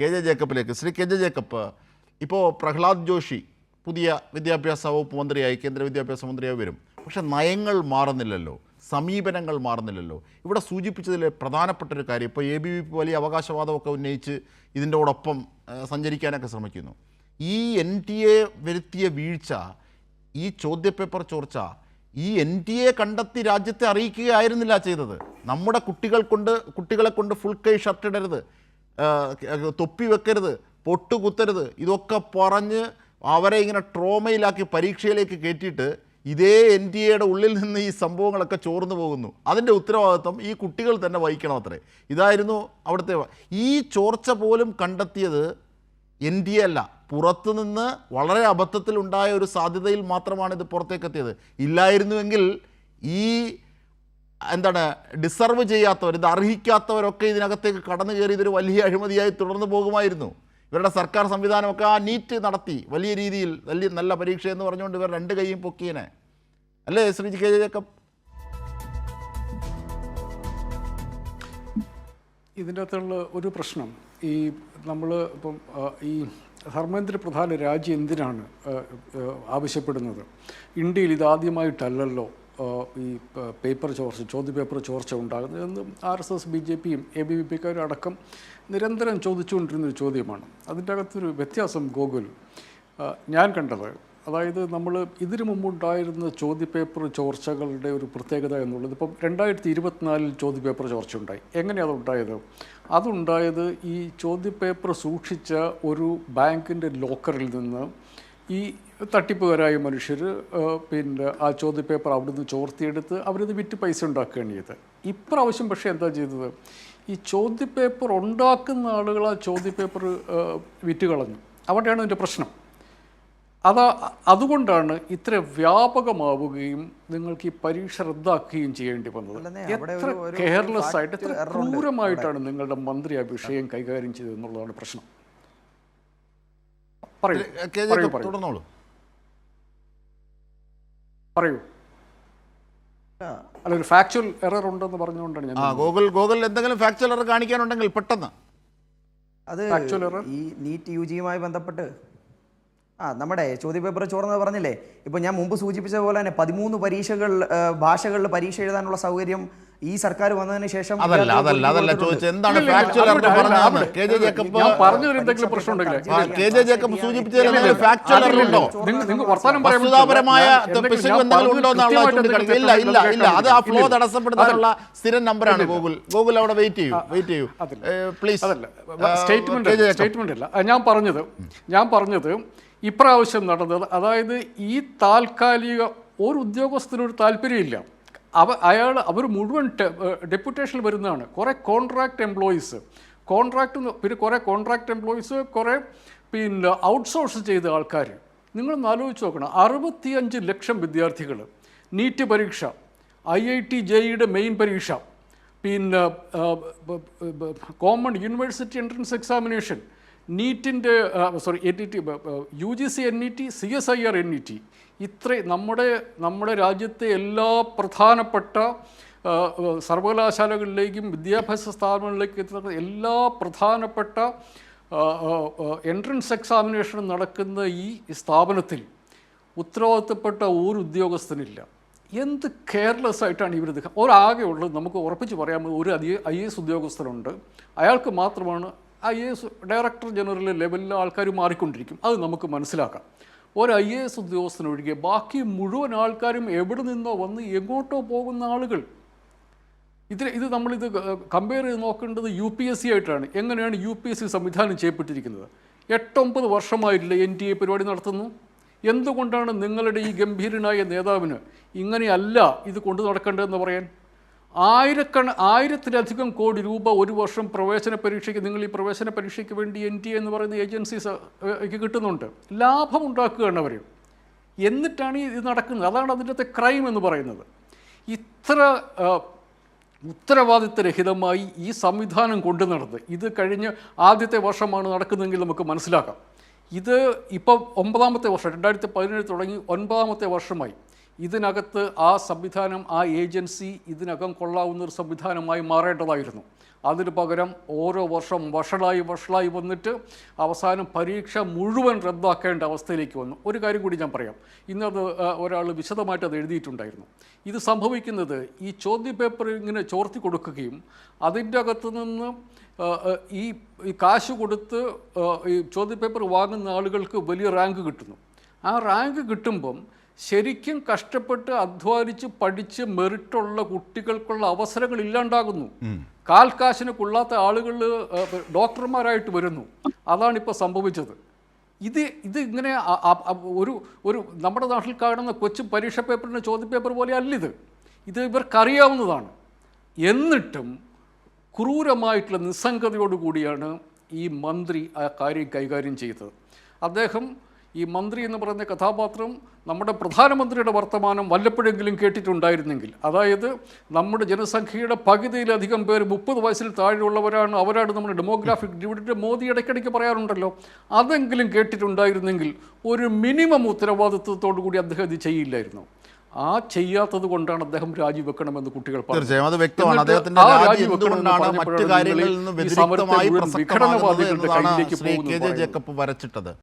K J ജേക്കബിലേക്ക്. Shri K J Jacob, ഇപ്പോൾ പ്രഹ്ലാദ് ജോഷി പുതിയ വിദ്യാഭ്യാസ വകുപ്പ് മന്ത്രിയായി, കേന്ദ്ര വിദ്യാഭ്യാസ മന്ത്രിയായി വരും. പക്ഷേ നയങ്ങൾ മാറുന്നില്ലല്ലോ, സമീപനങ്ങൾ മാറുന്നില്ലല്ലോ. ഇവിടെ സൂചിപ്പിച്ചതിൽ പ്രധാനപ്പെട്ടൊരു കാര്യം, ഇപ്പോൾ ABVP വലിയ അവകാശവാദമൊക്കെ ഉന്നയിച്ച് ഇതിൻ്റെയോടൊപ്പം സഞ്ചരിക്കാനൊക്കെ ശ്രമിക്കുന്നു. ഈ NTA വരുത്തിയ വീഴ്ച, ഈ ചോദ്യപേപ്പർ ചോർച്ച, ഈ NTA കണ്ടെത്തി രാജ്യത്തെ അറിയിക്കുകയായിരുന്നില്ല ചെയ്തത്. നമ്മുടെ കുട്ടികളെ കൊണ്ട് ഫുൾ കൈ ഷർട്ട് ഇടരുത്, തൊപ്പി വെക്കരുത്, പൊട്ടുകുത്തരുത്, ഇതൊക്കെ പറഞ്ഞ് അവരെ ഇങ്ങനെ ട്രോമയിലാക്കി പരീക്ഷയിലേക്ക് കയറ്റിയിട്ട് ഇതേ NTA ഉള്ളിൽ നിന്ന് ഈ സംഭവങ്ങളൊക്കെ ചോർന്നു പോകുന്നു. അതിൻ്റെ ഉത്തരവാദിത്വം ഈ കുട്ടികൾ തന്നെ വഹിക്കണം അത്രേ. ഇതായിരുന്നു അവിടുത്തെ. ഈ ചോർച്ച പോലും കണ്ടെത്തിയത് NTA അല്ല, പുറത്തുനിന്ന് വളരെ അബദ്ധത്തിലുണ്ടായ ഒരു സാധ്യതയിൽ മാത്രമാണ് ഇത് പുറത്തേക്കെത്തിയത്. ഇല്ലായിരുന്നുവെങ്കിൽ ഈ ഡിസർവ് ചെയ്യാത്തവർ, ഇത് അർഹിക്കാത്തവരൊക്കെ ഇതിനകത്തേക്ക് കടന്നു കയറി ഇതൊരു വലിയ അഴിമതിയായി തുടർന്നു പോകുമായിരുന്നു. ഇവരുടെ സർക്കാർ സംവിധാനമൊക്കെ ആ നീറ്റ് നടത്തി വലിയ രീതിയിൽ നല്ല പരീക്ഷ എന്ന് പറഞ്ഞുകൊണ്ട് ഇവർ രണ്ട് കൈയും പൊക്കിയനെ അല്ലേ ശ്രീ കെ ജെ ജേക്കബ്? ഇതിൻ്റെ അകത്തുള്ള ഒരു പ്രശ്നം, ഈ നമ്മൾ ഇപ്പം ഈ ധർമ്മേന്ദ്ര പ്രധാന രാജ്യം എന്തിനാണ് ആവശ്യപ്പെടുന്നത്? ഇന്ത്യയിൽ ഇതാദ്യമായിട്ടല്ലല്ലോ ഈ പേപ്പർ ചോർച്ച, ചോദ്യപേപ്പർ ചോർച്ച ഉണ്ടാകുന്നത് എന്ന് RSS, BJPയും ABVPക്കാരും അടക്കം നിരന്തരം ചോദിച്ചുകൊണ്ടിരുന്നൊരു ചോദ്യമാണ്. അതിൻ്റെ അകത്തൊരു വ്യത്യാസം ഗോകുൽ ഞാൻ കണ്ടത്, അതായത് നമ്മൾ ഇതിനു മുമ്പുണ്ടായിരുന്ന ചോദ്യപേപ്പർ ചോർച്ചകളുടെ ഒരു പ്രത്യേകത എന്നുള്ളത്, ഇപ്പം 2024 ചോദ്യപേപ്പർ ചോർച്ച ഉണ്ടായി. എങ്ങനെയാണ് അതുണ്ടായത്? അതുണ്ടായത് ഈ ചോദ്യപേപ്പർ സൂക്ഷിച്ച ഒരു ബാങ്കിൻ്റെ ലോക്കറിൽ നിന്ന് ഈ തട്ടിപ്പുകാരായ മനുഷ്യർ പിന്നെ ആ ചോദ്യപേപ്പർ അവിടുന്ന് ചോർത്തിയെടുത്ത് അവരിത് വിറ്റ് പൈസ ഉണ്ടാക്കുകയാണ് ചെയ്തത്. ഇപ്രാവശ്യം പക്ഷേ എന്താ ചെയ്തത്? ഈ ചോദ്യപേപ്പർ ഉണ്ടാക്കുന്ന ആളുകൾ ആ ചോദ്യപേപ്പർ വിറ്റ് കളഞ്ഞു. അവിടെയാണ് ഇതിൻ്റെ പ്രശ്നം. അതുകൊണ്ടാണ് ഇത്ര വ്യാപകമാവുകയും നിങ്ങൾക്ക് ഈ പരീക്ഷ റദ്ദാക്കുകയും ചെയ്യേണ്ടി വന്നത്. എത്ര കെയർലെസ് ആയിട്ട്, എത്ര ക്രൂരമായിട്ടാണ് നിങ്ങളുടെ മന്ത്രി ആ വിഷയം കൈകാര്യം ചെയ്തതെന്നുള്ളതാണ് പ്രശ്നം. പറയൂ. അല്ല, ഒരു ഫാക്ച്വൽ എറർ ഉണ്ടെന്ന് പറഞ്ഞുകൊണ്ടാണ് ഞാൻ. ഗൂഗിൾ എന്തെങ്കിലും ഫാക്ച്വൽ എറർ കാണിക്കാനുണ്ടെങ്കിൽ പെട്ടെന്ന് അത് ഈ നീറ്റ് UGയുമായി ബന്ധപ്പെട്ട് നമ്മുടെ ചോദ്യപേപ്പർ ചോർന്നത് പറഞ്ഞില്ലേ. ഇപ്പോൾ ഞാൻ മുമ്പ് സൂചിപ്പിച്ച പോലെ തന്നെ 13 ഭാഷകളിൽ പരീക്ഷ എഴുതാനുള്ള സൗകര്യം ഈ സർക്കാർ വന്നതിന് ശേഷം സ്ഥിരം നമ്പറാണ് ഗൂഗിൾ അവിടെ വെയിറ്റ് ചെയ്യൂ പ്ലീസ്. സ്റ്റേറ്റ്മെന്റ് അല്ല ഞാൻ പറഞ്ഞത് ഇപ്രാവശ്യം നടന്നത്, അതായത് ഈ താൽക്കാലിക ഒരു ഉദ്യോഗസ്ഥനൊരു താല്പര്യമില്ല. അവർ മുഴുവൻ ഡെപ്യൂട്ടേഷനിൽ വരുന്നതാണ്. കുറേ കോൺട്രാക്ട് എംപ്ലോയീസ്, കുറേ കോൺട്രാക്ട് എംപ്ലോയീസ്, കുറേ ഔട്ട്സോഴ്സ് ചെയ്ത ആൾക്കാർ. നിങ്ങളൊന്ന് ആലോചിച്ച് നോക്കണം. 65 ലക്ഷം വിദ്യാർത്ഥികൾ, നീറ്റ് പരീക്ഷ, IIT JEEയുടെ മെയിൻ പരീക്ഷ, കോമൺ യൂണിവേഴ്സിറ്റി എൻട്രൻസ് എക്സാമിനേഷൻ, നീറ്റിൻ്റെ NET, UGC NET, CSIR NET, നമ്മുടെ രാജ്യത്തെ എല്ലാ പ്രധാനപ്പെട്ട സർവകലാശാലകളിലേക്കും വിദ്യാഭ്യാസ സ്ഥാപനങ്ങളിലേക്കും എത്തുന്ന എല്ലാ പ്രധാനപ്പെട്ട എൻട്രൻസ് എക്സാമിനേഷൻ നടക്കുന്ന ഈ സ്ഥാപനത്തിൽ ഉത്തരവാദിത്തപ്പെട്ട ഒരു ഉദ്യോഗസ്ഥനില്ല. എന്ത് കെയർലെസ് ആയിട്ടാണ് ഇവരിത്. ഒരാകെ ഉള്ളത് നമുക്ക് ഉറപ്പിച്ച് പറയാൻ ഒരു IAS ഉദ്യോഗസ്ഥനുണ്ട്. അയാൾക്ക് മാത്രമാണ് IAS ഡയറക്ടർ ജനറൽ ലെവലിലെ ആൾക്കാർ മാറിക്കൊണ്ടിരിക്കും. അത് നമുക്ക് മനസ്സിലാക്കാം. ഒരു IAS ഉദ്യോഗസ്ഥനൊഴികെ ബാക്കി മുഴുവൻ ആൾക്കാരും എവിടെ നിന്നോ വന്ന് എങ്ങോട്ടോ പോകുന്ന ആളുകൾ. ഇത് നമ്മളിത് കമ്പയർ ചെയ്ത് നോക്കേണ്ടത് UPSC ആയിട്ടാണ്. എങ്ങനെയാണ് UPSC സംവിധാനം ചെയ്യപ്പെട്ടിരിക്കുന്നത്? 8-9 വർഷമായിട്ടില്ല NTA പരിപാടി നടത്തുന്നു. എന്തുകൊണ്ടാണ് നിങ്ങളുടെ ഈ ഗംഭീരനായ നേതാവിന് ഇങ്ങനെയല്ല ഇത് കൊണ്ടു നടക്കേണ്ടതെന്ന് പറയാൻ? 1000-ലധികം കോടി രൂപ ഒരു വർഷം പ്രവേശന പരീക്ഷയ്ക്ക്, നിങ്ങൾ ഈ പ്രവേശന പരീക്ഷയ്ക്ക് വേണ്ടി NTA എന്ന് പറയുന്ന ഏജൻസീസ് കിട്ടുന്നുണ്ട്. ലാഭം ഉണ്ടാക്കുകയാണ് അവർ. എന്നിട്ടാണ് ഇത് നടക്കുന്നത്. അതാണ് അതിൻ്റെ ക്രൈം എന്ന് പറയുന്നത്. ഇത്ര ഉത്തരവാദിത്തരഹിതമായി ഈ സംവിധാനം കൊണ്ടു നടന്ന് ഇത് കഴിഞ്ഞ് ആദ്യത്തെ വർഷമാണ് നടക്കുന്നതെങ്കിൽ നമുക്ക് മനസ്സിലാക്കാം. ഇത് ഇപ്പോൾ 9ാമത്തെ വർഷം, 2017 തുടങ്ങി 9ാമത്തെ വർഷമായി. ഇതിനകത്ത് ആ സംവിധാനം, ആ ഏജൻസി ഇതിനകം കൊള്ളാവുന്ന ഒരു സംവിധാനമായി മാറേണ്ടതായിരുന്നു. അതിന് പകരം ഓരോ വർഷം വഷളായി വന്നിട്ട് അവസാനം പരീക്ഷ മുഴുവൻ റദ്ദാക്കേണ്ട അവസ്ഥയിലേക്ക് വന്നു. ഒരു കാര്യം കൂടി ഞാൻ പറയാം. ഇന്നത് ഒരാൾ വിശദമായിട്ട് അത് എഴുതിയിട്ടുണ്ടായിരുന്നു. ഇത് സംഭവിക്കുന്നത് ഈ ചോദ്യപേപ്പർ ഇങ്ങനെ ചോർത്തി കൊടുക്കുകയും അതിൻ്റെ അകത്ത് നിന്ന് ഈ കാശ് കൊടുത്ത് ഈ ചോദ്യപേപ്പർ വാങ്ങുന്ന ആളുകൾക്ക് വലിയ റാങ്ക് കിട്ടുന്നു. ആ റാങ്ക് കിട്ടുമ്പം ശരിക്കും കഷ്ടപ്പെട്ട് അധ്വാനിച്ച് പഠിച്ച് മെറിറ്റുള്ള കുട്ടികൾക്കുള്ള അവസരങ്ങൾ ഇല്ലാണ്ടാകുന്നു. കാൽക്കാശിന് കൊള്ളാത്ത ആളുകൾ ഡോക്ടർമാരായിട്ട് വരുന്നു. അതാണിപ്പോൾ സംഭവിച്ചത്. ഇത് ഇങ്ങനെ ഒരു നമ്മുടെ നാട്ടിൽ കാണുന്ന കൊച്ചു പരീക്ഷ പേപ്പറിൻ്റെ ചോദ്യപേപ്പർ പോലെ അല്ലിത്. ഇത് ഇവർക്കറിയാവുന്നതാണ്. എന്നിട്ടും ക്രൂരമായിട്ടുള്ള നിസ്സംഗതയോടുകൂടിയാണ് ഈ മന്ത്രി ആ കാര്യം കൈകാര്യം ചെയ്തത്. അദ്ദേഹം, ഈ മന്ത്രി എന്ന് പറയുന്ന കഥാപാത്രം നമ്മുടെ പ്രധാനമന്ത്രിയുടെ വർത്തമാനം വല്ലപ്പോഴെങ്കിലും കേട്ടിട്ടുണ്ടായിരുന്നെങ്കിൽ, അതായത് നമ്മുടെ ജനസംഖ്യയുടെ പകുതിയിലധികം പേര് 30 വയസ്സിൽ താഴെയുള്ളവരാണ്, അവരാണ് നമ്മുടെ ഡെമോഗ്രാഫിക് ഡിവിഡൻഡ് മോദി ഇടയ്ക്കിടയ്ക്ക് പറയാറുണ്ടല്ലോ, അതെങ്കിലും കേട്ടിട്ടുണ്ടായിരുന്നെങ്കിൽ ഒരു മിനിമം ഉത്തരവാദിത്വത്തോടു കൂടി അദ്ദേഹം ഇത് ചെയ്യില്ലായിരുന്നു. ആ ചെയ്യാത്തത് കൊണ്ടാണ് അദ്ദേഹം രാജിവെക്കണമെന്ന് കുട്ടികൾ തീർച്ചയായും അത് വ്യക്തമാണ്. അദ്ദേഹത്തിന്റെ രാജി എന്തുകൊണ്ടാണ് മറ്റു കാര്യങ്ങളിൽ നിന്ന് വ്യതിരിക്തമായി പ്രസക്തമാകുന്നത് എന്നതാണ് ശ്രീ കെ ജെ ജേക്കബ് വരച്ചിട്ടത്.